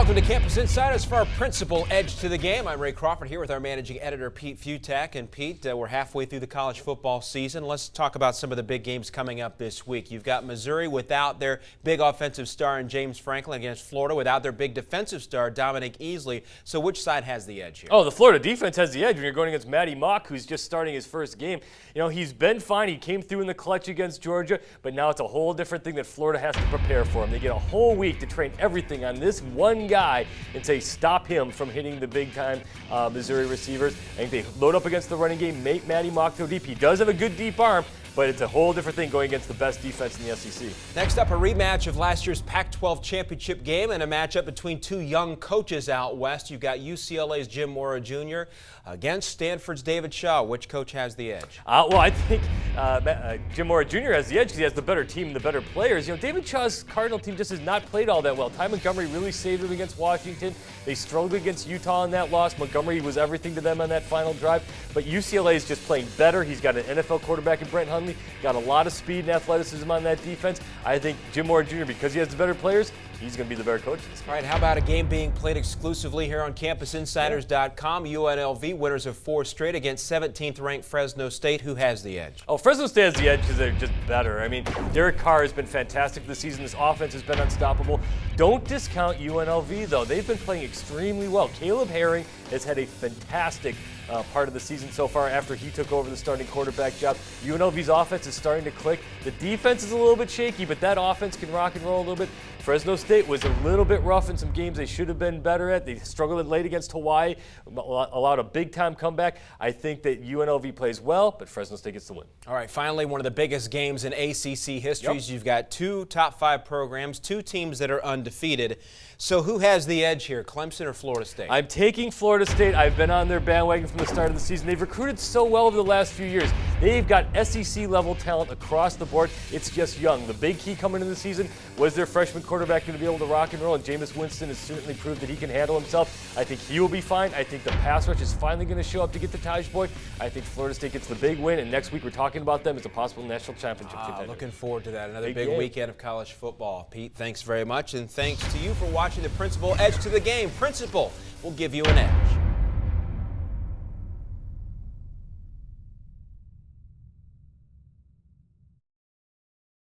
Welcome to Campus Insiders for our principal edge to the game. I'm Ray Crawford here with our managing editor, Pete Fiutak. And Pete, we're halfway through the college football season. Let's talk about some of the big games coming up this week. You've got Missouri without their big offensive star in James Franklin against Florida without their big defensive star, Dominic Easley. So which side has the edge here? Oh, the Florida defense has the edge when you're going against Matty Mock, who's just starting his first game. You know, he's been fine. He came through in the clutch against Georgia, but now it's a whole different thing that Florida has to prepare for him. They get a whole week to train everything on this one guy and say stop him from hitting the big-time Missouri receivers. I think they load up against the running game, make Matty Mock throw deep. He does have a good deep arm, but it's a whole different thing going against the best defense in the SEC. Next up, a rematch of last year's Pac-12 championship game and a matchup between two young coaches out west. You've got UCLA's Jim Mora Jr. against Stanford's David Shaw. Which coach has the edge? Well, I think Jim Mora Jr. has the edge because he has the better team and the better players. You know, David Shaw's Cardinal team just has not played all that well. Ty Montgomery really saved them against Washington. They struggled against Utah in that loss. Montgomery was everything to them on that final drive. But UCLA is just playing better. He's got an NFL quarterback in Brent Hundley. Got a lot of speed and athleticism on that defense. I think Jim Mora Jr., because he has the better players, he's going to be the better coach. All right, how about a game being played exclusively here on CampusInsiders.com? UNLV, winners of 4 straight against 17th-ranked Fresno State. Who has the edge? Oh, Fresno State has the edge because they're just better. I mean, Derek Carr has been fantastic this season. This offense has been unstoppable. Don't discount UNLV, though. They've been playing extremely well. Caleb Herring has had a fantastic part of the season so far after he took over the starting quarterback job. UNLV's offense is starting to click. The defense is a little bit shaky, but that offense can rock and roll a little bit. Fresno State was a little bit rough in some games they should have been better at. They struggled late against Hawaii, allowed a big-time comeback. I think that UNLV plays well, but Fresno State gets the win. All right, finally, one of the biggest games in ACC history. You've got 2 top-5 programs, 2 teams that are undefeated. So who has the edge here, Clemson or Florida State? I'm taking Florida State. I've been on their bandwagon from the start of the season. They've recruited so well over the last few years. They've got SEC-level talent across the board. It's just young. The big key coming into the season was their freshman quarterback going to be able to rock and roll, and Jameis Winston has certainly proved that he can handle himself. I think he will be fine. I think the pass rush is finally going to show up to get the Taj Boy. I think Florida State gets the big win, and next week we're talking about them as a possible national championship contender. Looking forward to that. Another big weekend of college football. Pete, thanks very much, and thanks to you for watching the Principal Edge to the Game. Principal will give you an edge.